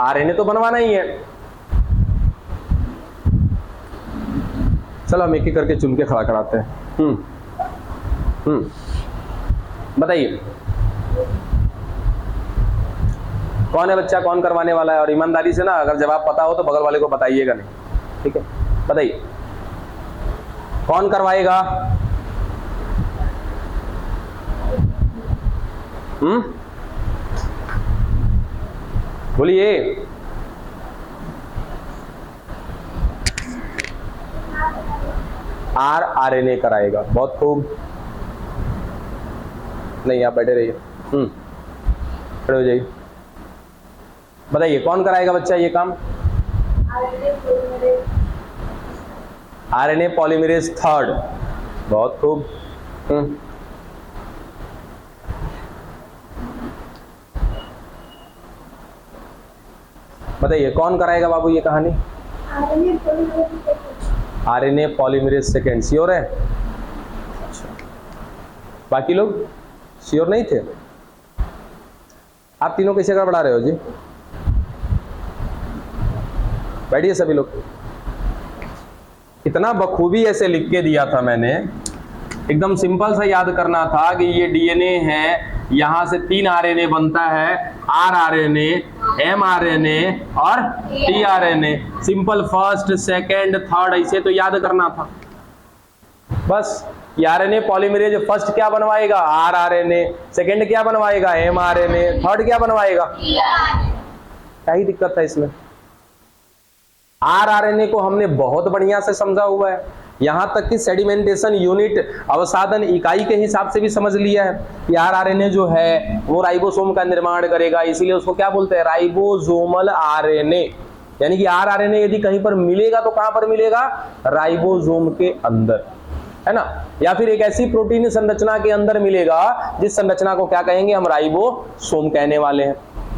RNA तो बनवाना ही है। चलो हम एक एक करके चुन के खड़ा कराते हैं। बताइए कौन है बच्चा, कौन करवाने वाला है? और ईमानदारी से ना, अगर जवाब पता हो तो बगल वाले को बताइएगा नहीं, ठीक है? बताइए कौन करवाएगा? बोलिए। आरएनए कराएगा। बहुत खूब। नहीं, आप बैठे रहिए, खड़े हो जाइए। बताइए कौन कराएगा बच्चा ये काम? RNA polymerase third. बहुत खूब। बताइए कौन कराएगा बाबू ये कहानी? RNA polymerase second. श्योर है? बाकी लोग श्योर नहीं थे? आप तीनों कैसे गड़बड़ा रहे हो जी? बैठिए सभी लोग। इतना बखूबी ऐसे लिख के दिया था मैंने, एकदम सिंपल सा याद करना था कि ये डीएनए है, यहां से 3 आरएनए बनता है, आरआरएनए, एमआरएनए और tRNA. Simple, first, second, third, ऐसे तो याद करना था बस। आरएनए पॉलीमरेज फर्स्ट क्या बनवाएगा? आरआरएनए। सेकंड क्या बनवाएगा? एमआरएनए। थर्ड क्या बनवाएगा? क्या ही दिक्कत है इसमें? आरआरएनए को हमने बहुत बढ़िया से समझा हुआ है, यहां तक कि सेडिमेंटेशन यूनिट, अवसादन इकाई के हिसाब से भी समझ लिया है कि आरआरएनए जो है वो राइबोसोम का निर्माण करेगा, इसीलिए उसको क्या बोलते हैं? Ribosomal RNA. यानी कि आरआरएनए यदि कहीं पर मिलेगा तो कहां पर मिलेगा? राइबोसोम के अंदर, है ना? या फिर एक ऐसी प्रोटीन संरचना के अंदर मिलेगा जिस संरचना को क्या कहेंगे हम? राइबोसोम कहने वाले हैं।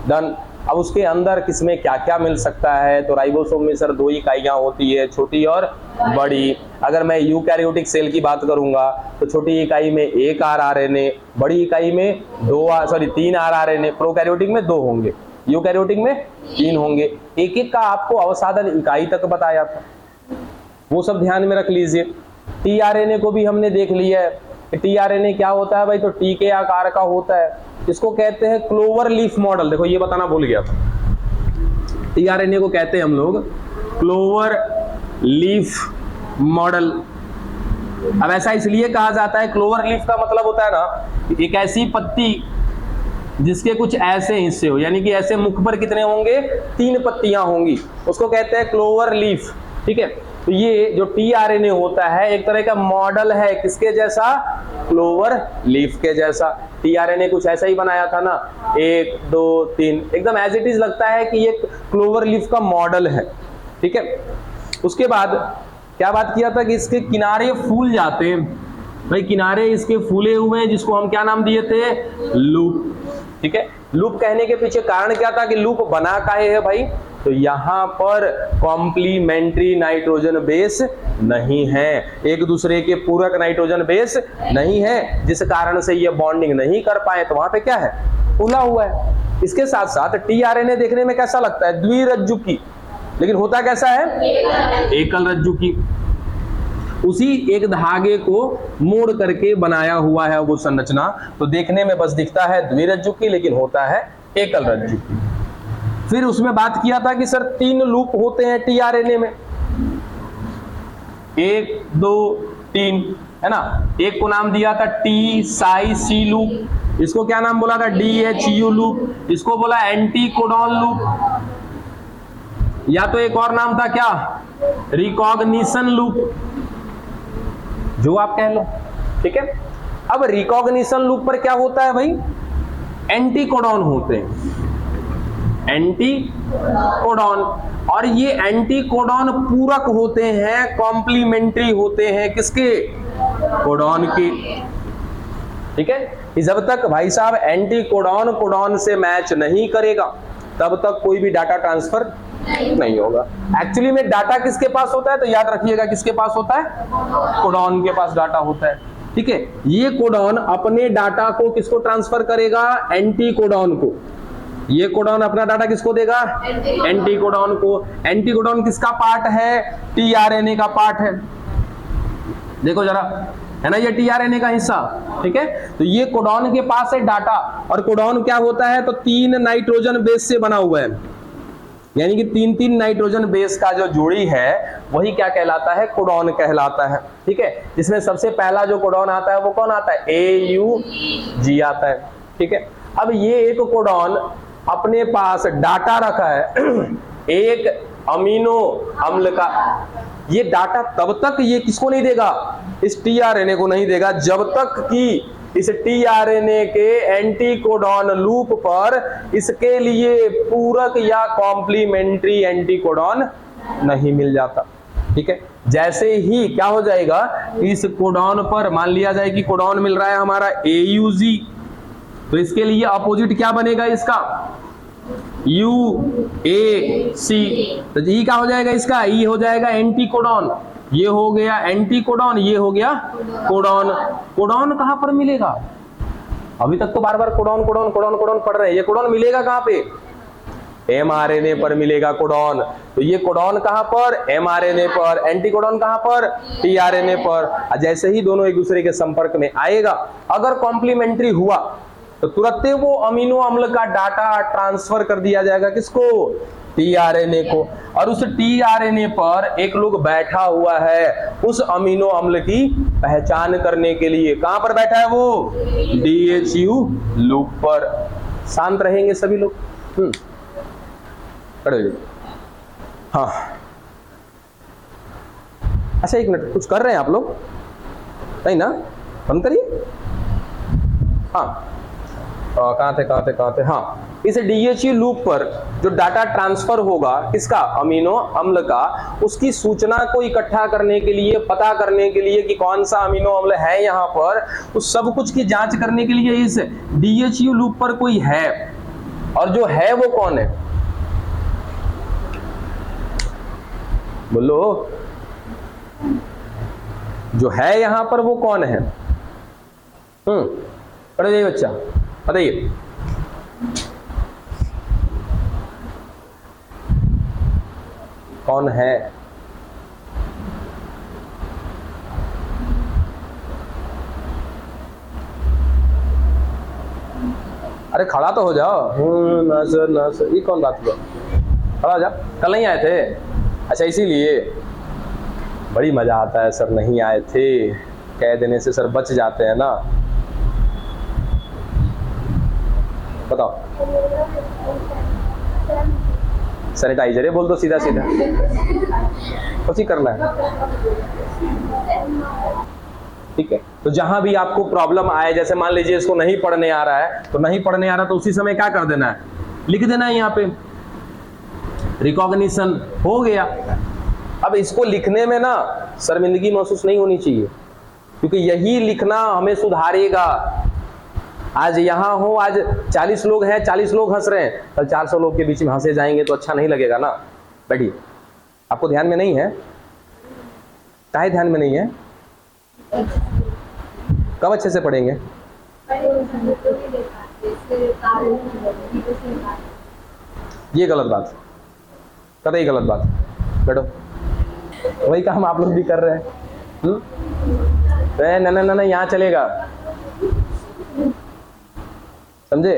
डन। अब उसके अंदर किसमें क्या क्या मिल सकता है? तो राइबोसोम में सर 2 इकाइयां होती है, छोटी और बड़ी। अगर मैं यूकैरियोटिक सेल की बात करूंगा तो छोटी इकाई में 1 आरआरएनए, बड़ी इकाई में 3 आरआरएनए। प्रोकैरियोटिक में 2 होंगे, यूकैरियोटिक में 3 होंगे। एक एक का आपको अवसादन इकाई तक बताया था, वो सब ध्यान में रख लीजिए। टीआरएनए को भी हमने देख लिया है। टीआरएनए क्या होता है भाई? तो टी के आकार का होता है, इसको कहते हैं क्लोवर लीफ मॉडल। देखो ये बताना भूल गया था, टीआरएनए को कहते हैं हम लोग क्लोवर लीफ मॉडल। अब ऐसा इसलिए कहा जाता है, क्लोवर लीफ का मतलब होता है ना, एक ऐसी पत्ती जिसके कुछ ऐसे हिस्से हो, यानी कि ऐसे मुख पर कितने होंगे? 3 पत्तियां होंगी, उसको कहते हैं क्लोवर लीफ, ठीक है? तो ये जो टीआरएनए होता है एक तरह का मॉडल है, किसके जैसा? क्लोवर लीफ के जैसा। टीआरएनए कुछ ऐसा ही बनाया था ना, 1 2 3, एकदम एज इट इज लगता है कि ये क्लोवर लीफ का मॉडल है, ठीक है? उसके बाद क्या बात किया था कि इसके किनारे फूल जाते हैं भाई, किनारे इसके फूले हुए हैं, जिसको हम क्या नाम दिए थे? लूप, ठीक है? लूप कहने के पीछे कारण क्या था कि लूप बना काहे है भाई? तो यहां पर कॉम्प्लीमेंट्री नाइट्रोजन बेस नहीं है, एक दूसरे के पूरक नाइट्रोजन बेस नहीं है, जिस कारण से ये बॉन्डिंग नहीं कर पाए। तो वहां पे क्या है? फूला हुआ है। इसके साथ साथ टीआरएनए देखने में कैसा लगता है? द्विरज्जुकी, लेकिन होता कैसा है? एकल रज्जुकी। उसी एक धागे को मोड़ करके बनाया हुआ है वो संरचना, तो देखने में बस दिखता है द्विरज्जुकी, लेकिन होता है एकल रज्जुकी। फिर उसमें बात किया था कि सर 3 लूप होते हैं टीआरएनए में, 1 2 3, है ना? एक को नाम दिया था टी साई सी लूप, इसको क्या नाम बोला था? DHU लूप, इसको बोला एंटी कोडॉन लूप, या तो एक और नाम था क्या? रिकॉग्निशन लूप, जो आप कह लो, ठीक है? अब रिकॉग्निशन लूप पर क्या होता है भाई? एंटी कोडॉन होते हैं, एंटी कोडॉन, और ये एंटी कोडॉन पूरक होते हैं, कॉम्प्लीमेंट्री होते हैं, किसके? कोडॉन के, ठीक है? जब तक भाई साहब एंटी कोडॉन कोडॉन से मैच नहीं करेगा तब तक कोई भी डाटा ट्रांसफर नहीं होगा। एक्चुअली में डाटा किसके पास होता है? तो याद रखिएगा किसके पास होता है? कोडॉन के पास डाटा होता है, ठीक है? ये कोडॉन अपने डाटा को किसको ट्रांसफर करेगा? एंटी कोडॉन को। ये कोडॉन अपना डाटा किसको देगा? एंटीकोडॉन को। एंटीकोडॉन किसका पार्ट है? टीआरएनए का पार्ट है। देखो जरा, है ना, ये टीआरएनए का हिस्सा, ठीक है। तो ये कोडॉन के पास है डाटा, और कोडॉन क्या होता है? तो 3 नाइट्रोजन बेस से बना हुआ है, यानी कि 3 नाइट्रोजन बेस का जो जोड़ी है वही क्या कहलाता है? कोडॉन कहलाता है, ठीक है। जिसमें सबसे पहला जो कोडॉन आता है वो कौन आता है? AUG आता है, ठीक है। अब ये एक कोडॉन अपने पास डाटा रखा है एक अमीनो अम्ल का। ये डाटा तब तक ये किसको नहीं देगा? इस टीआरएनए को नहीं देगा, जब तक कि इस टीआरएनए के एंटीकोडॉन लूप पर इसके लिए पूरक या कॉम्प्लीमेंट्री एंटीकोडॉन नहीं मिल जाता, ठीक है। जैसे ही क्या हो जाएगा, इस कोडॉन पर मान लिया जाए कि कोडॉन मिल रहा है हमारा AUG, तो इसके लिए अपोजिट क्या बनेगा इसका? UAC। तो ये क्या हो जाएगा इसका? ये हो जाएगा एंटीकोडॉन, ये हो गया एंटीकोडॉन, ये हो गया कोडॉन। कोडॉन कहां पर मिलेगा? अभी तक तो बार बार कोडॉन कोडॉन कोडॉन कोडॉन पढ़ रहे हैं, ये कोडॉन मिलेगा कहां पे? mRNA पर मिलेगा कोडॉन। तो ये कोडॉन कहां पर? mRNA पर। एंटीकोडॉन कहां पर? टीआरएनए पर। जैसे ही दोनों एक दूसरे के संपर्क में आएगा, अगर कॉम्प्लीमेंट्री हुआ तो तुरंत वो अमीनो अम्ल का डाटा ट्रांसफर कर दिया जाएगा किसको? टीआरएनए को। और उस टीआरएनए पर एक लोग बैठा हुआ है उस अमीनो अम्ल की पहचान करने के लिए। कहां पर बैठा है वो? DHU लूप पर। शांत रहेंगे सभी लोग। खड़े हो जाइए। हाँ, अच्छा एक मिनट, कुछ कर रहे हैं आप लोग? नहीं ना? बंद करिए। हाँ, कहाँ थे? हाँ, इस DHU लूप पर जो डाटा ट्रांसफर होगा किसका? अमीनो अम्ल का, उसकी सूचना को इकट्ठा करने के लिए, पता करने के लिए कि कौन सा अमीनो अम्ल है यहाँ पर, उस सब कुछ की जांच करने के लिए इस DHU लूप पर कोई है। और जो है वो कौन है? बोलो, जो है यहाँ पर वो कौन है? पढ़े जाइए बच्चा, बताइए। कौन है? अरे खड़ा तो हो जाओ। ना सर, ये कौन बात हुआ? खड़ा हो जाओ। कल नहीं आए थे? अच्छा, इसीलिए बड़ी मजा आता है सर नहीं आए थे कह देने से, सर बच जाते हैं ना। बताओ। सैनिटाइजर है, बोल दो सीधा सीधा। कुछ ही करना है, ठीक है। तो जहां भी आपको प्रॉब्लम आए, जैसे मान लीजिए इसको नहीं पढ़ने आ रहा है, तो नहीं पढ़ने आ रहा तो उसी समय क्या कर देना है? लिख देना है यहाँ पे, रिकॉग्निशन हो गया। अब इसको लिखने में ना शर्मिंदगी महसूस नहीं होनी चाहिए, क्योंकि यही लिखना हमें सुधारेगा। आज यहाँ हो, आज 40 लोग हैं, 40 लोग हंस रहे हैं, कल 400 लोग के बीच में हंसे जाएंगे तो अच्छा नहीं लगेगा ना। बैठिए। आपको ध्यान में नहीं है? काहे ध्यान में नहीं है? कब अच्छे से पढ़ेंगे? ये गलत बात, कतई गलत बात। बैठो। वही काम आप लोग भी कर रहे हैं। ना यहाँ चलेगा, समझे?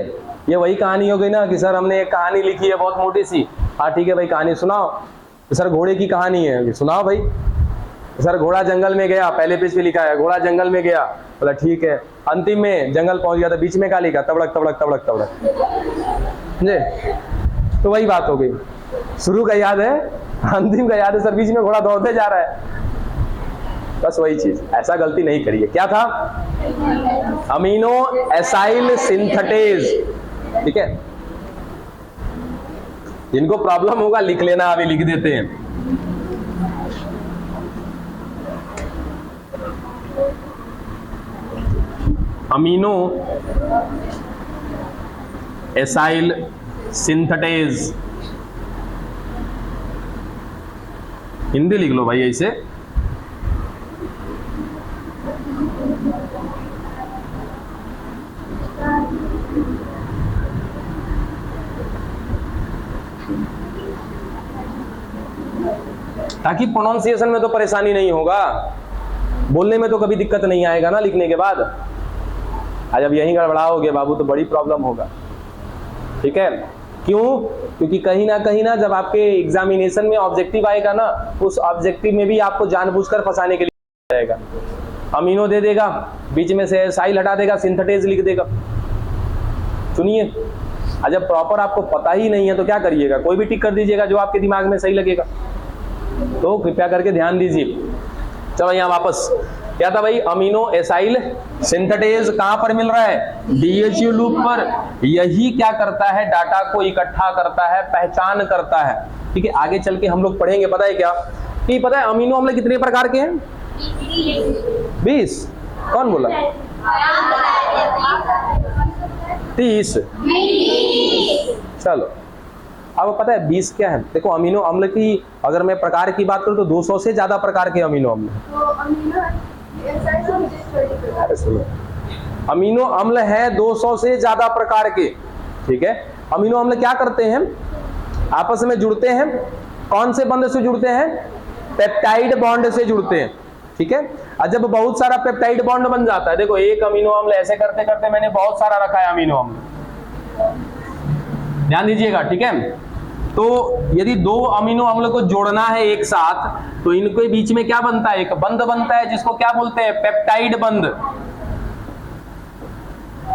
ये वही कहानी हो गई ना कि सर हमने एक कहानी लिखी है बहुत मोटी सी। हाँ ठीक है भाई, कहानी सुनाओ। तो सर घोड़े की कहानी है, सुनाओ भाई। सर घोड़ा जंगल में गया, पहले पेज पे लिखा है घोड़ा जंगल में गया। बोला ठीक है, अंतिम में जंगल पहुंच गया, तो बीच में क्या लिखा? तबड़क तबड़क तबड़क तबड़क, समझे? तो वही बात हो गई। शुरू का याद है, अंतिम का याद है, सर बीच में घोड़ा दौड़ते जा रहा है। बस वही चीज, ऐसा गलती नहीं करिए। क्या था? अमीनो एसाइल सिंथेटेज, ठीक है। जिनको प्रॉब्लम होगा लिख लेना, अभी लिख देते हैं। अमीनो एसाइल सिंथेटेज, हिंदी लिख लो भाई ऐसे। ताकि प्रोनाउंसिएशन में तो परेशानी नहीं होगा, बोलने में तो कभी दिक्कत नहीं आएगा ना लिखने के बाद। आज अब यहीं गड़बड़ाओगे बाबू तो बड़ी प्रॉब्लम होगा। ठीक है, क्यों? क्योंकि कहीं ना जब आपके एग्जामिनेशन में ऑब्जेक्टिव आएगा ना, उस ऑब्जेक्टिव में भी आपको जानबूझकर फंसाने के लिए आएगा। अमीनो दे देगा, बीच में से साइल हटा देगा, सिंथेटेज लिख देगा। सुनिए, जब प्रॉपर आपको पता ही नहीं है तो क्या करिएगा, कोई भी टिक कर दीजिएगा जो आपके दिमाग में सही लगेगा। तो कृपया करके ध्यान दीजिए। चलो यहाँ वापस क्या था भाई, अमीनो एसाइल सिंथेटेज कहां पर मिल रहा है? DHU लूप पर। यही क्या करता है, डाटा को इकट्ठा करता है, पहचान करता है। ठीक है, आगे चल के हम लोग पढ़ेंगे, पता है क्या कि पता है अमीनो अम्ल कितने प्रकार के हैं? 20। कौन बोला? 30। चलो अब पता है 20 क्या है? देखो अमीनो अम्ल की अगर मैं प्रकार की बात करूं तो 200 से ज्यादा प्रकार के अमीनो अम्ल हैं। अमीनो अम्ल है 200 से ज्यादा प्रकार के। ठीक है, अमीनो अम्ल क्या करते हैं? आपस में जुड़ते हैं। कौन से बंध से जुड़ते हैं? पेप्टाइड बॉन्ड से जुड़ते हैं। ठीक है, और जब बहुत सारा पेप्टाइड बॉन्ड बन जाता है, देखो एक अमीनो अम्ल ऐसे करते करते मैंने बहुत सारा रखा है अमीनो अम्ल, ध्यान दीजिएगा। ठीक है, तो यदि दो अमीनो अम्ल को जोड़ना है एक साथ तो इनके बीच में क्या बनता है? एक बंध बनता है जिसको क्या बोलते हैं? पेप्टाइड बंध।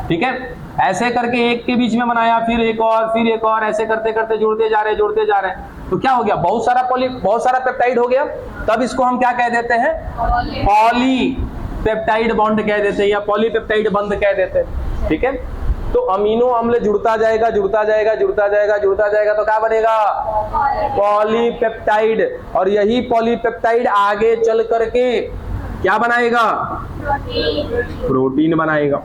ठीक है, ऐसे करके एक के बीच में बनाया, फिर एक और, ऐसे करते करते जुड़ते जा रहे हैं। तो क्या हो गया? बहुत सारा पेप्टाइड हो गया। तब इसको हम क्या कह देते हैं? पॉलीपेप्टाइड बॉन्ड कह देते हैं या पॉलीपेप्टाइड बंध कह देते हैं। ठीक है, तो अमीनो अम्ल जुड़ता जाएगा तो क्या बनेगा? पॉलीपेप्टाइड। और यही पॉलीपेप्टाइड आगे चल करके क्या बनाएगा? प्रोटीन बनाएगा।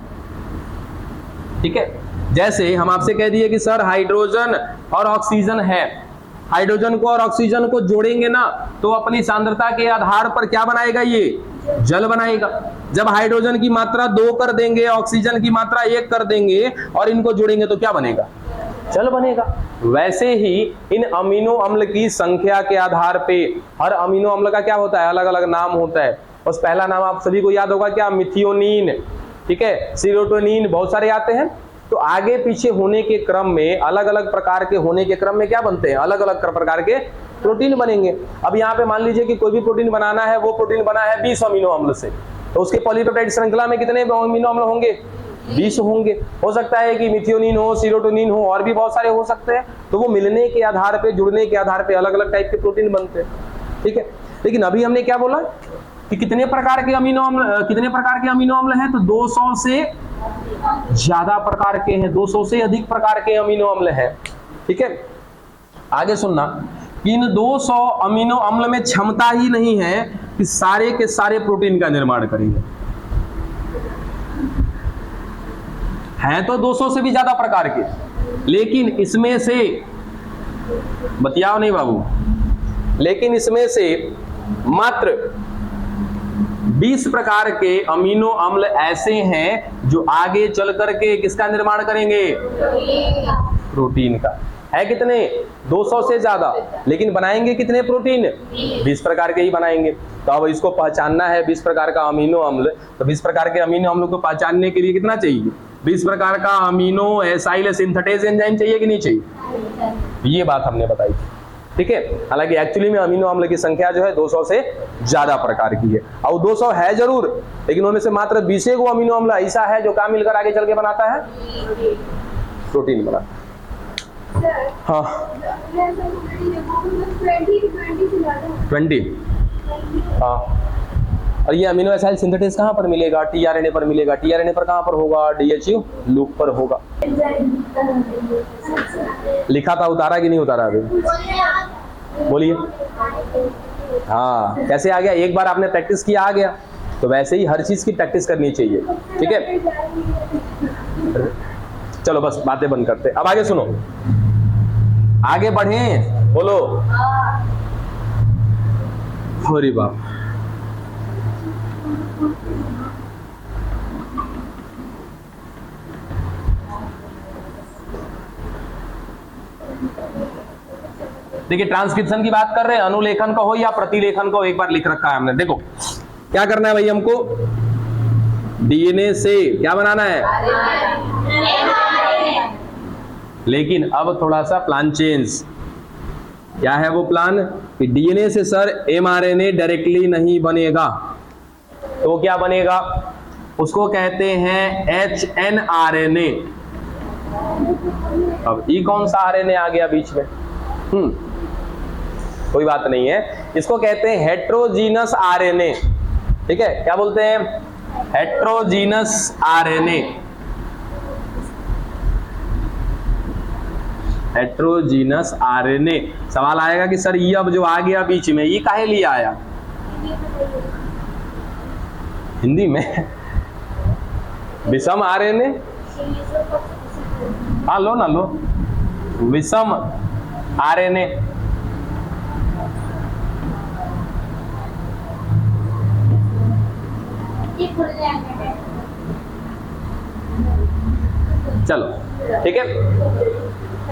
ठीक है, जैसे हम आपसे कह दिए कि सर हाइड्रोजन और ऑक्सीजन है, हाइड्रोजन को और ऑक्सीजन को जोड़ेंगे ना तो अपनी सांद्रता के आधार पर क्या बनाएगा? ये जल बनाएगा। जब हाइड्रोजन की मात्रा 2 कर देंगे, ऑक्सीजन की मात्रा 1 कर देंगे और इनको जोड़ेंगे तो क्या बनेगा? जल बनेगा। वैसे ही इन अमीनो अम्ल की संख्या के आधार पे हर अमीनो अम्ल का क्या होता है? अलग अलग नाम होता है। उस पहला नाम आप सभी को याद होगा क्या? मिथियोनिन। ठीक है, सीरोटोनिन, बहुत सारे आते हैं। तो आगे पीछे होने के क्रम में, अलग अलग प्रकार के होने के क्रम में क्या बनते हैं? अलग अलग प्रकार के प्रोटीन बनेंगे। अब यहाँ पे मान लीजिए कि कोई भी प्रोटीन बनाना है, वो प्रोटीन बना है 20 अमीनो अम्ल से, तो उसके पॉलीपेप्टाइड श्रृंखला में कितने अमीनो अम्ल होंगे? 20 होंगे। हो सकता है कि मिथियोनिन हो, सीरोटोनिन हो, और भी बहुत सारे हो सकते हैं। तो वो मिलने के आधार पे, जुड़ने के आधार पे अलग अलग टाइप के प्रोटीन बनते हैं। ठीक है, लेकिन अभी हमने क्या बोला कि कितने प्रकार के अमीनो अम्ल हैं? तो 200 से ज्यादा प्रकार के हैं, 200 से अधिक प्रकार के अमीनो अम्ल हैं। ठीक है, आगे सुनना, इन 200 अमीनो अम्ल में क्षमता ही नहीं है कि सारे के सारे प्रोटीन का निर्माण करेंगे। हैं तो 200 से भी ज्यादा प्रकार के, लेकिन इसमें से बतियाओ नहीं बाबू, लेकिन इसमें से मात्र 20 प्रकार के अमीनो अम्ल ऐसे हैं जो आगे चल करके किसका निर्माण करेंगे? प्रोटीन का। है कितने? 200 से ज्यादा, लेकिन बनाएंगे कितने प्रोटीन? 20 प्रकार के ही बनाएंगे। तो अब इसको पहचानना है 20 प्रकार का अमीनो अम्ल, तो 20 प्रकार के अमीनो अम्ल को पहचानने के लिए कितना चाहिए? 20 प्रकार का अमीनो एसाइल सिंथेटेज एंजाइम चाहिए कि नहीं चाहिए? ये बात हमने बताई थी। ठीक है, हालांकि एक्चुअली में अमीनो अम्ल की संख्या जो है 200 से ज्यादा प्रकार की है, और 200 है जरूर, लेकिन उनमें से मात्र 20 को अमीनो अम्ल ऐसा है जो क्या मिलकर आगे चल के बनाता है? प्रोटीन बनाता है। हाँ 20। हाँ, और ये अमीनो एसाइल सिंथेटेज कहाँ पर मिलेगा? टीआरएनए पर मिलेगा। टीआरएनए पर कहाँ पर होगा? DHU लूप पर होगा। लिखा था, उतारा कि नहीं उतारा अभी? बोलिए। हाँ, कैसे आ गया? एक बार आपने प्रैक्टिस किया आ गया, तो वैसे ही हर चीज की प्रैक्टिस करनी चाहिए। ठीक है, चलो बस बातें बंद करते, अब आगे सुनो, आगे बढ़े, बोलो। अरे बाप, देखिए ट्रांसक्रिप्शन की बात कर रहे हैं, अनुलेखन का हो या प्रतिलेखन का हो, एक बार लिख रखा है हमने। देखो क्या करना है भाई, हमको डीएनए से क्या बनाना है, लेकिन अब थोड़ा सा प्लान चेंज। क्या है वो प्लान कि डीएनए से सर एमआरएनए डायरेक्टली नहीं बनेगा, तो क्या बनेगा, उसको कहते हैं एचएनआरएनए। अब ई कौन सा आरएनए आ गया बीच में, कोई बात नहीं है, इसको कहते हैं हेट्रोजीनस आरएनए। ठीक है, क्या बोलते हैं, हेट्रोजीनस आरएनए। Heterogeneous RNA. सवाल आएगा कि सर ये अब जो आ गया बीच में, ये काहे लिए आया हिंदी में, विषम आरएनए। हाँ लो ना लो, विषम आरएनए। चलो ठीक है,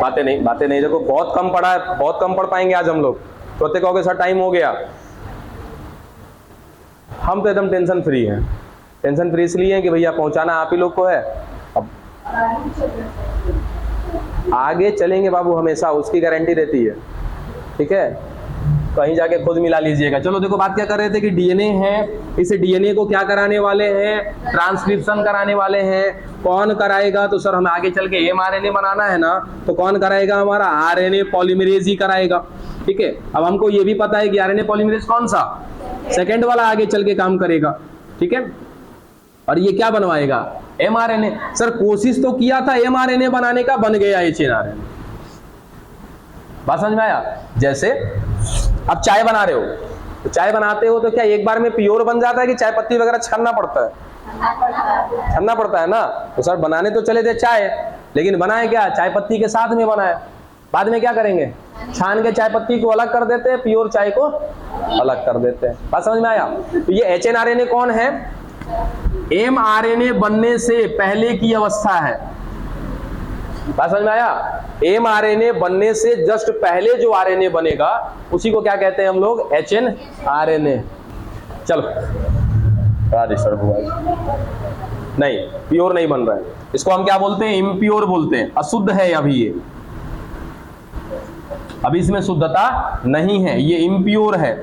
बातें नहीं देखो, बहुत कम पढ़ा है, बहुत कम पढ़ पाएंगे आज हम लोग। तो कहोगे सर टाइम हो गया, हम तो एकदम टेंशन फ्री हैं। टेंशन फ्री इसलिए है कि भैया पहुंचाना आप ही लोग को है। अब आगे चलेंगे बाबू, हमेशा उसकी गारंटी रहती है। ठीक है, कहीं जाके खुद मिला लीजिएगा। चलो देखो बात क्या कर रहे थे कि डीएनए है, इसे डीएनए को क्या कराने वाले हैं, ट्रांसक्रिप्शन कराने वाले हैं। कौन कराएगा, तो सर हमें आगे चल के एमआरएनए बनाना है ना, तो कौन कराएगा, हमारा आरएनए पॉलीमरेज ही कराएगा। ठीक है, अब हमको ये भी पता है कि आरएनए पॉलीमरेज कौन सा, सेकंड वाला आगे चल के काम करेगा। ठीक है, और ये क्या बनवाएगा, एमआरएनए। सर कोशिश तो किया था एमआरएनए बनाने का, बन गया एचएनआरएनए। बात समझ में आया। जैसे अब चाय बना रहे हो, तो चाय बनाते हो तो क्या एक बार में प्योर बन जाता है कि चाय पत्ती वगैरह छानना पड़ता है, छानना पड़ता है ना। तो सर बनाने तो चले थे चाय, लेकिन बनाए क्या, चाय पत्ती के साथ में बनाए। बाद में क्या करेंगे, छान के चाय पत्ती को अलग कर देते हैं, प्योर चाय को अलग कर देते हैं। बात समझ में आया। तो ये एचएनआरएनए कौन है, एमआरएनए बनने से पहले की अवस्था है। बात समझ में आया। एमआरएनए बनने से जस्ट पहले जो आरएनए बनेगा उसी को क्या कहते हैं हम लोग, एचएनआरएनए। चलो डिस्टर्ब हुआ, नहीं प्योर नहीं बन रहा है, इसको हम क्या बोलते हैं, इम्प्योर बोलते हैं। अशुद्ध है अभी ये, अभी इसमें शुद्धता नहीं है, ये इम्प्योर है।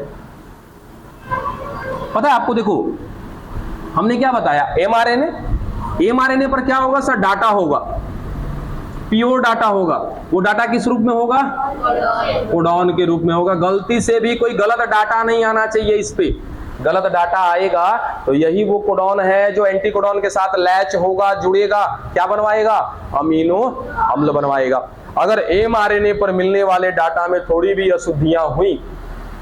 पता है आपको, देखो हमने क्या बताया, एमआरएनए पर क्या होगा सर, डाटा होगा, प्योर डाटा होगा। वो डाटा किस रूप में होगा, कोडॉन के रूप में होगा। गलती से भी कोई गलत डाटा नहीं आना चाहिए इस पे। गलत डाटा आएगा तो यही वो कोडॉन है जो एंटी कोडॉन के साथ लैच होगा, जुड़ेगा, क्या बनवाएगा, अमीनो अम्ल बनवाएगा। अगर एमआरएनए पर मिलने वाले डाटा में थोड़ी भी अशुद्धियां हुई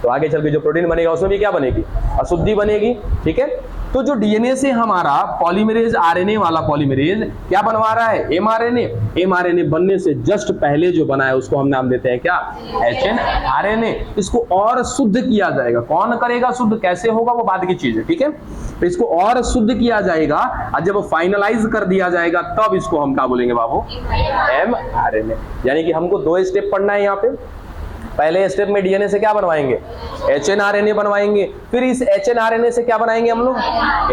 तो आगे चल के जो प्रोटीन बनेगा उसमें भी क्या बनेगी, अशुद्धि बनेगी। ठीक है, तो जो डीएनए से हमारा पॉलीमरेज, आरएनए वाला पॉलीमरेज क्या बनवा रहा है, एमआरएनए। एमआरएनए बनने से जस्ट पहले जो बना है उसको हम नाम देते हैं क्या, एचएनआरएनए। इसको और शुद्ध किया जाएगा। कौन करेगा शुद्ध, कैसे होगा वो बाद की चीज है। ठीक है, तो इसको और शुद्ध किया जाएगा और जब फाइनलाइज कर दिया जाएगा तब इसको हम क्या बोलेंगे बाबू, एमआरएनए। यानी कि हमको 2 स्टेप पढ़ना है यहाँ पे। पहले स्टेप में डीएनए से क्या बनवाएंगे, एचएनआरएनए बनवाएंगे, फिर इस एचएनआरएनए से क्या बनाएंगे हम लोग,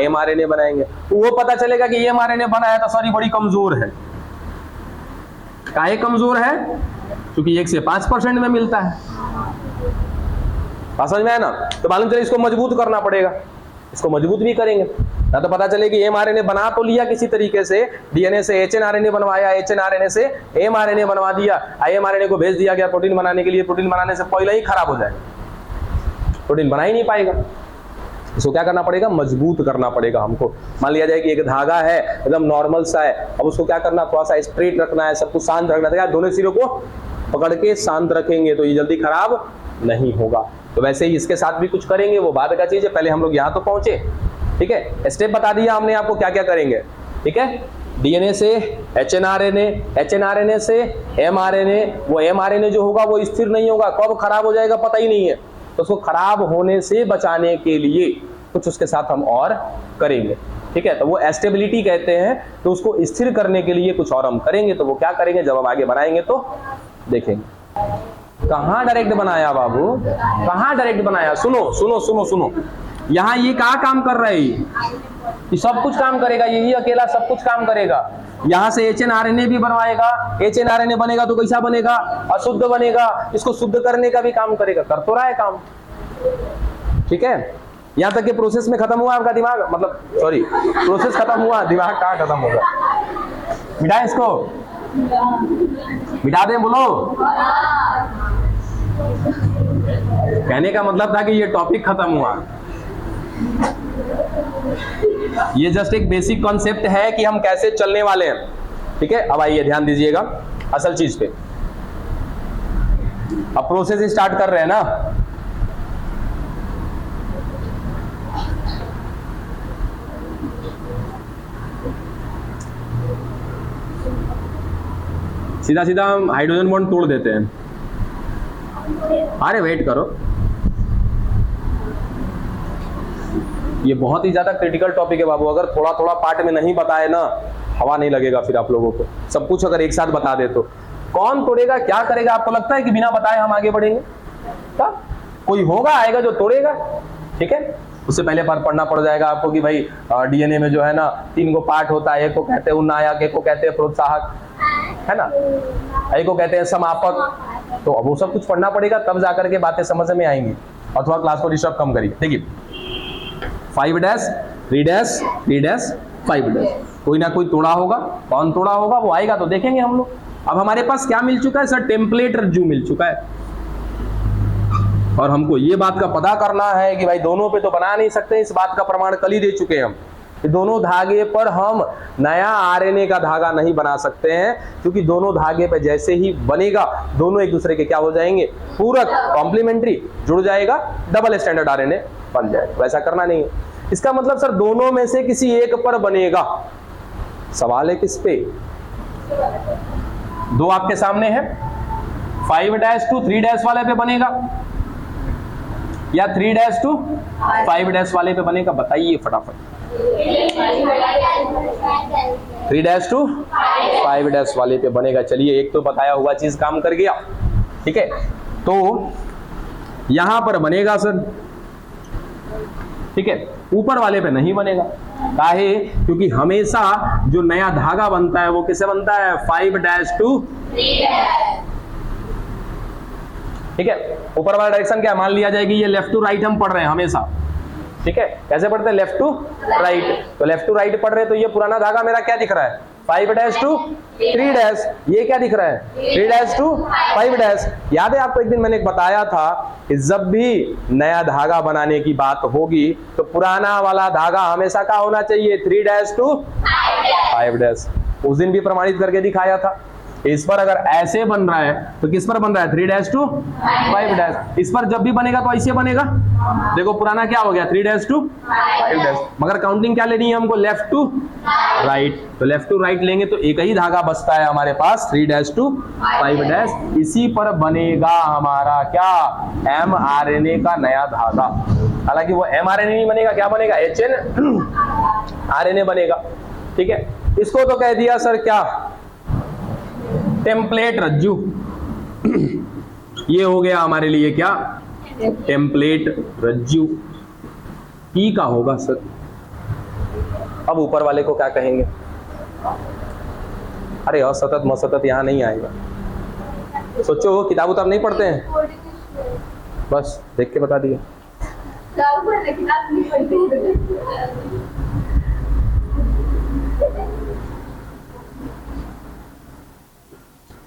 एमआरएनए बनाएंगे। तो वो पता चलेगा कि ये एमआरएनए बना है तो सॉरी बड़ी कमजोर है। काहे कमजोर है, क्योंकि 1 से 5% में मिलता है। बात समझ में आया ना। तो मालूम चले इसको मजबूत करना पड़ेगा, इसको मजबूत भी करेंगे ना तो पता चले कि एमआरएनए बना तो लिया किसी तरीके से, डीएनए से एचएनआरएनए बनवाया, एचएनआरएनए से एमआरएनए बनवा दिया, एमआरएनए को भेज दिया गया प्रोटीन बनाने के लिए। प्रोटीन बनाने से पहले ही खराब हो जाएगा, प्रोटीन बना ही नहीं पाएगा। इसको क्या करना पड़ेगा, मजबूत करना पड़ेगा हमको। मान लिया जाए कि एक धागा है एकदम नॉर्मल सा है, अब उसको क्या करना, थोड़ा सा स्ट्रेट रखना है, सब कुछ शांत रखना है। दोनों सिरों को पकड़ के शांत रखेंगे तो ये जल्दी खराब नहीं होगा। तो वैसे ही इसके साथ भी कुछ करेंगे, वो बाद का चीज है। पहले हम लोग यहाँ तो पहुंचे। ठीक है, स्टेप बता दिया हमने आपको क्या क्या करेंगे। ठीक है, डीएनए से एचएनआरएनए, एचएनआरएनए से एमआरएनए। वो एमआरएनए जो होगा वो स्थिर नहीं होगा, कब खराब हो जाएगा पता ही नहीं है। तो उसको खराब होने से बचाने के लिए कुछ उसके साथ हम और करेंगे। ठीक है, तो वो एस्टेबिलिटी कहते हैं। तो उसको स्थिर करने के लिए कुछ और हम करेंगे। तो वो क्या करेंगे जब हम आगे बनाएंगे तो देखेंगे। कहाँ डायरेक्ट बनाया बाबू, कहाँ डायरेक्ट बनाया? सुनो सुनो सुनो सुनो, यहाँ ये कहाँ काम कर रहा है? ये सब कुछ काम करेगा, यही अकेला सब कुछ काम करेगा। यहाँ से HNRNA भी बनवाएगा, HNRNA बनेगा तो कैसा बनेगा? अशुद्ध बनेगा, इसको शुद्ध करने का भी काम करेगा, कर तो रहा है काम। ठीक है, यहाँ तक के प्रोसेस में खत्म हुआ आपका दिमाग, मतलब सॉरी प्रोसेस खत्म हुआ, दिमाग कहाँ खत्म होगा? मिटाएं इसको, मिटा दें, बोलो। कहने का मतलब था कि ये टॉपिक खत्म हुआ। ये जस्ट एक बेसिक कॉन्सेप्ट है कि हम कैसे चलने वाले हैं। ठीक है, अब आइए ध्यान दीजिएगा असल चीज पे। अब प्रोसेस स्टार्ट कर रहे हैं ना। सीधा सीधा हम हाइड्रोजन बॉन्ड तोड़ देते हैं। अरे वेट करो, ये बहुत ही ज्यादा क्रिटिकल टॉपिक है बाबू। अगर थोड़ा थोड़ा पार्ट में नहीं बताए ना, हवा नहीं लगेगा फिर आप लोगों को। सब कुछ अगर एक साथ बता दे तो कौन तोड़ेगा, क्या करेगा? आपको लगता है कि बिना बताए हम आगे बढ़ेंगे? क्या कोई होगा आएगा जो तोड़ेगा? ठीक है, उससे पहले पढ़ना पड़ जाएगा आपको कि भाई DNA में जो है ना 3 गो पार्ट होता है। एक को कहते हैं उन्नायक, एक को कहते हैं प्रोत्साहक, है ना, एक को कहते हैं समापक। तो अब वो सब कुछ पढ़ना पड़ेगा, तब जाकर के बातें समझ में आएंगी। अथवा क्लास को डिस्टर्ब कम करिए। देखिए 5 डैश 3 डैश 3 डैश 5 डैश, कोई ना कोई तोड़ा होगा। कौन तोड़ा होगा वो आएगा तो देखेंगे हम लोग। अब हमारे पास क्या मिल चुका है सर? टेम्पलेट रज्जू मिल चुका है, और हमको ये बात का पता करना है कि भाई दोनों पे तो बना नहीं सकते। इस बात का प्रमाण कल ही दे चुके हैं हम कि दोनों धागे पर हम नया RNA का धागा नहीं बना सकते हैं, क्योंकि दोनों धागे पे जैसे ही बनेगा दोनों एक दूसरे के क्या हो जाएंगे? पूरक, कॉम्प्लीमेंट्री, जुड़ जाएगा, डबल स्टैंडर्ड RNA बन जाएगा। वैसा करना नहीं है। इसका मतलब सर दोनों में से किसी एक पर बनेगा। सवाल है किस पे? दो आपके सामने है, 5 डैश टू 3 डैश वाले पे बनेगा या 3 डैश टू 5 डैश वाले पे बनेगा? बताइए फटाफट। 3 डैश टू 5 डैश वाले पे बनेगा। चलिए, एक तो बताया हुआ चीज काम कर गया। ठीक है, तो यहां पर बनेगा सर। ठीक है, ऊपर वाले पे नहीं बनेगा। काहे? क्योंकि हमेशा जो नया धागा बनता है वो किससे बनता है? 5 डैश टू 3 डैश। ठीक है, ऊपर वाला डायरेक्शन क्या मान लिया जाएगी? ये लेफ्ट टू राइट हम पढ़ रहे हैं हमेशा। ठीक है, कैसे पढ़ते हैं? Left to right. तो लेफ्ट टू राइट पढ़ रहे हैं तो ये पुराना धागा मेरा क्या दिख रहा है? 5 डैश टू 3 डैश। ये क्या दिख रहा है? 3 डैश टू 5 डैश। याद है आपको एक दिन मैंने बताया था कि जब भी नया धागा बनाने की बात होगी तो पुराना वाला धागा हमेशा का होना चाहिए? 3 डैश टू 5 डैश। उस दिन भी प्रमाणित करके दिखाया था। इस पर अगर ऐसे बन रहा है तो किस पर बन रहा है? 3 डैश टू 5 डैश। इस पर जब भी बनेगा तो ऐसे बनेगा। देखो पुराना क्या हो गया? 3 डैश टू 5 डैश। मगर काउंटिंग क्या लेनी है हमको? Left to right. तो लेफ्ट टू राइट लेंगे तो एक ही धागा बचता है हमारे पास, 3 डैश टू 5 डैश। इसी पर बनेगा हमारा क्या? mRNA का नया धागा। हालांकि वो mRNA नहीं बनेगा, क्या बनेगा? HNRNA बनेगा। ठीक है, इसको तो कह दिया सर क्या? टेम्पलेट रज्जू। ये हो गया हमारे लिए क्या? टेम्पलेट रज्जू। ई का होगा सर। अब ऊपर वाले को क्या कहेंगे? अरे असतत मसतत यहां नहीं आएगा। सोचो, किताब उताब नहीं पढ़ते हैं? बस देख के बता दिया।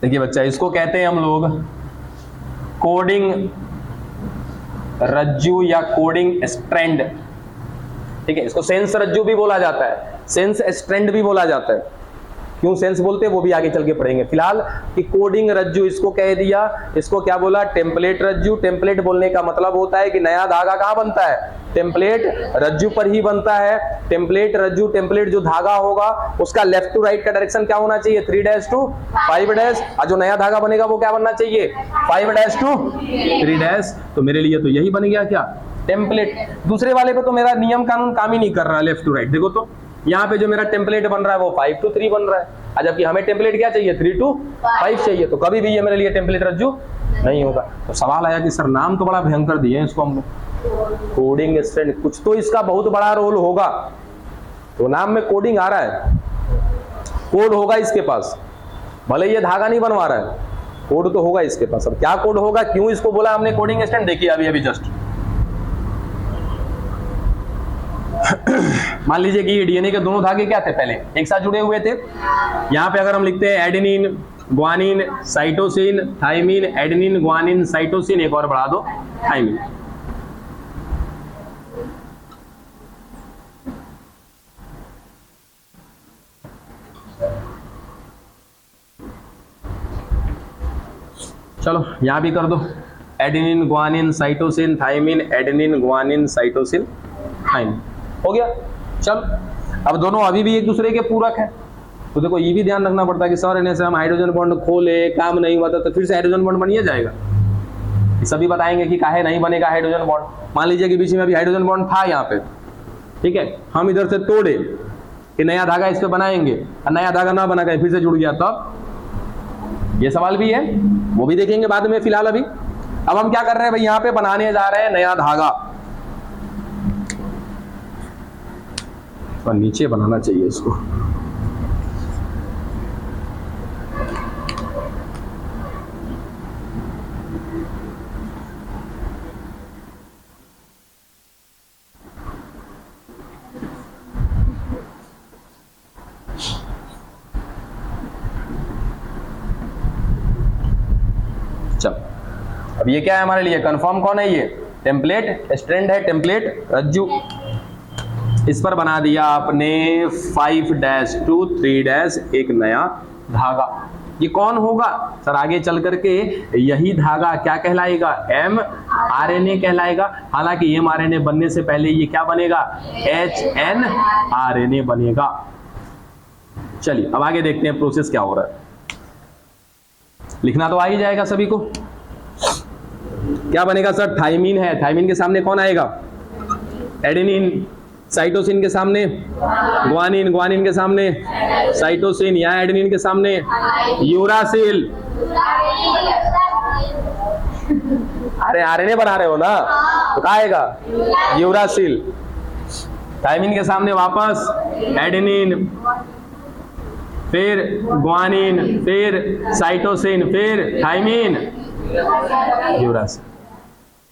देखिए बच्चा, इसको कहते हैं हम लोग कोडिंग रज्जू या कोडिंग स्ट्रैंड। ठीक है, इसको सेंस रज्जू भी बोला जाता है, सेंस स्ट्रैंड भी बोला जाता है। क्यों सेंस बोलते हैं वो भी आगे चल के पढ़ेंगे। फिलहाल कि कोडिंग रज्जू इसको कह दिया। इसको क्या बोला? टेम्पलेट रज्जू। टेम्पलेट बोलने का मतलब होता है कि नया धागा कहाँ बनता है? टेम्पलेट रज्जू पर ही बनता है। टेम्पलेट रज्जू, टेम्पलेट जो धागा होगा उसका लेफ्ट टू राइट का डायरेक्शन क्या होना चाहिए? 3 डैश टू 5 डैश। और जो नया धागा बनेगा वो क्या बनना चाहिए? 5 डैश टू 3 डैश। तो मेरे लिए तो यही बन गया क्या? टेम्पलेट। दूसरे वाले पे तो मेरा नियम कानून काम ही नहीं कर रहा लेफ्ट टू राइट। देखो तो यहाँ पे जो मेरा टेम्पलेट बन रहा है वो 5 टू 3 बन रहा है, जबकि हमें टेम्पलेट क्या चाहिए? 3 टू 5 चाहिए। तो कभी भी ये मेरे लिए टेम्पलेट रज्जू नहीं होगा। तो सवाल आया कि सर नाम तो बड़ा भयंकर दिए हैं इसको हम लोग, कोडिंग स्ट्रैंड, कुछ तो इसका बहुत बड़ा रोल होगा। तो नाम में कोडिंग आ रहा है, कोड होगा इसके पास, भले ये धागा नहीं बनवा रहा है, कोड तो होगा इसके पास। अब क्या कोड होगा, क्यों इसको बोला हमने कोडिंग स्ट्रैंड, देखिए अभी अभी जस्ट मान लीजिए कि ये डीएनए के दोनों धागे क्या थे, पहले एक साथ जुड़े हुए थे। यहां पे अगर हम लिखते हैं adenine guanine cytosine thymine, adenine guanine cytosine, एक और बढ़ा दो थाइमिन। चलो यहां भी कर दो, adenine guanine cytosine thymine, adenine guanine cytosine thymine, हो गया। चल अब दोनों अभी भी एक दूसरे के पूरक है, तो देखो ये भी ध्यान रखना पड़ता है कि सर इन्हें से हम हाइड्रोजन बॉन्ड खोले, काम नहीं हुआ तो फिर से हाइड्रोजन बॉन्ड बनिए जाएगा। सभी बताएंगे कि काहे नहीं बनेगा हाइड्रोजन बॉन्ड। मान लीजिए कि बीच में अभी हाइड्रोजन बॉन्ड था यहाँ पे, ठीक है, हम इधर से तोड़े कि नया धागा इस पे बनाएंगे, और नया धागा ना बना के फिर से जुड़ गया, तब ये सवाल भी है, वो भी देखेंगे बाद में। फिलहाल अभी अब हम क्या कर रहे हैं भाई, यहाँ पे बनाने जा रहे हैं नया धागा, तो नीचे बनाना चाहिए इसको। चल अब ये क्या है हमारे लिए, कंफर्म कौन है, ये टेम्पलेट स्ट्रैंड है, टेम्पलेट रज्जु। इस पर बना दिया आपने 5' to 3' एक नया धागा। ये कौन होगा सर, आगे चल करके यही धागा क्या कहलाएगा, mRNA कहलाएगा। हालांकि mRNA बनने से पहले ये क्या बनेगा, hnRNA बनेगा। चलिए अब आगे देखते हैं प्रोसेस क्या हो रहा है। लिखना तो आ ही जाएगा सभी को। क्या बनेगा सर, थाइमिन है, थाइमिन के सामने कौन आएगा, एडेनिन, साइटोसिन के सामने ग्वानिन, ग्वानिन के सामने साइटोसिन, या एडेनिन के सामने यूरासिल। अरे आरएनए बना रहे हो ना, तो क्या आएगा, यूरासिल। थाइमिन के सामने वापस एडेनिन, फिर ग्वानिन, फिर साइटोसिन, फिर थाइमिन, यूरासिल।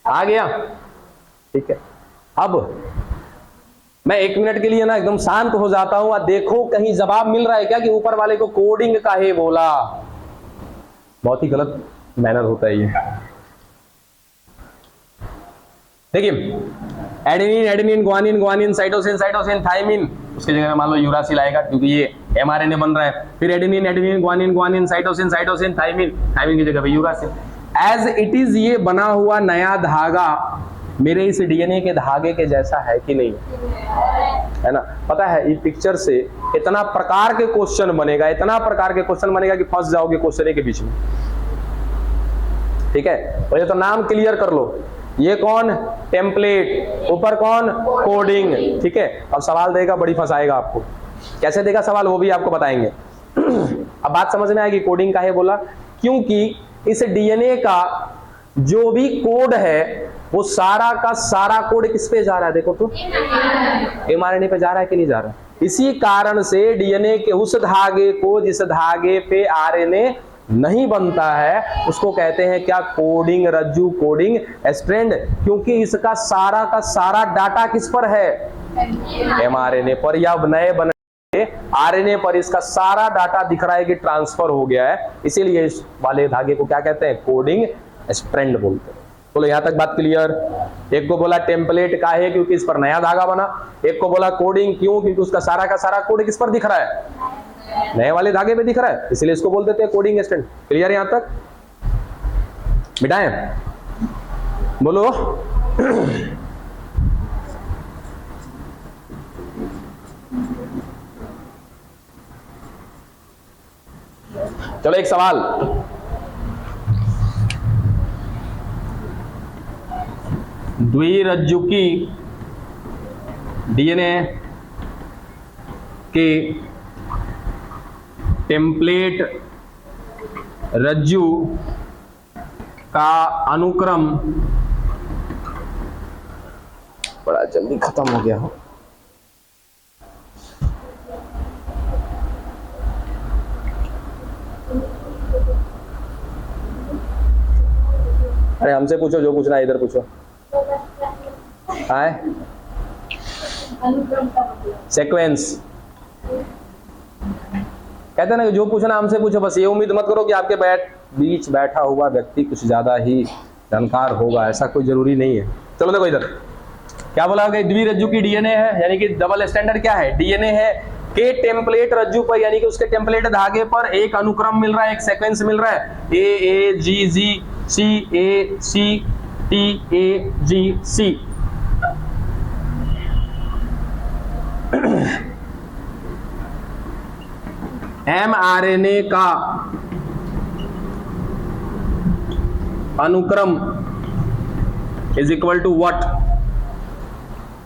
आ गया, ठीक है। अब मैं 1 मिनट के लिए ना एकदम शांत हो जाता हूं, और देखो कहीं जवाब मिल रहा है क्या कि ऊपर वाले को कोडिंग काहे बोला। बहुत ही गलत मैनर होता है ये। देखिए adenine, adenine, guanine, guanine, cytosine, cytosine, thymine, उसकी जगह में मान लो यूरासिल आएगा क्योंकि ये mRNA बन रहा है। फिर adenine, adenine, guanine, guanine, cytosine, cytosine, thymine, thymine की जगह पे यूरासिल। एज इट इज ये बना हुआ नया धागा मेरे इस डीएनए के धागे के जैसा है कि नहीं, है ना। पता है इस पिक्चर से इतना प्रकार के क्वेश्चन बनेगा, इतना प्रकार के क्वेश्चन बनेगा कि फंस जाओगे क्वेश्चन के बीच में, ठीक है। तो ये तो नाम क्लियर कर लो, ये कौन, टेम्पलेट, ऊपर कौन, कोडिंग, ठीक है। अब सवाल देगा, बड़ी फंसाएगा आपको। कैसे देगा सवाल वो भी आपको बताएंगे। अब बात समझ में आएगी कोडिंग काहे बोला, क्योंकि इस डीएनए का जो भी कोड है वो सारा का सारा कोड किस पे जा रहा है, देखो तो mRNA पे जा रहा है कि नहीं जा रहा है। इसी कारण से डीएनए के उस धागे को जिस धागे पे आरएनए नहीं बनता है उसको कहते हैं क्या, कोडिंग रज्जु, कोडिंग स्ट्रैंड, क्योंकि इसका सारा का सारा डाटा किस पर है, mRNA पर, या नए बने आरएनए पर इसका सारा डाटा दिख रहा है कि ट्रांसफर हो गया है। इसीलिए इस वाले धागे को क्या कहते हैं, कोडिंग स्ट्रैंड बोलते हैं। बोलो यहां तक बात क्लियर। एक को बोला टेम्पलेट का है क्योंकि इस पर नया धागा बना, एक को बोला कोडिंग क्यों, क्योंकि उसका सारा का सारा कोड किस पर दिख रहा है, नए वाले धागे पे दिख रहा है, इसलिए इसको बोल देते हैं कोडिंग स्ट्रैंड। क्लियर यहां तक, मिटाएं, बोलो। चलो एक सवाल, द्विरज्जुकी डीएनए के टेम्पलेट रज्जु का अनुक्रम, बड़ा जल्दी खत्म हो गया हो, अरे हमसे पूछो, जो पूछना है इधर पूछो। आए सीक्वेंस कहते हैं ना, जो पूछना हमसे पूछो, बस ये उम्मीद मत करो कि आपके बीच बैठा हुआ व्यक्ति कुछ ज्यादा ही जानकार होगा, ऐसा कोई जरूरी नहीं है। चलो देखो इधर क्या बोला होगा, द्विरज्जु की डीएनए है, यानी कि डबल स्टैंडर्ड क्या है, डीएनए है के टेम्पलेट रज्जु पर, यानी कि उसके टेम्पलेट धागे पर एक अनुक्रम मिल रहा है, एक सीक्वेंस मिल रहा है, ए जी जी, सी ए सी, T A ji C. mRNA का अनुक्रम इज इक्वल टू व्हाट,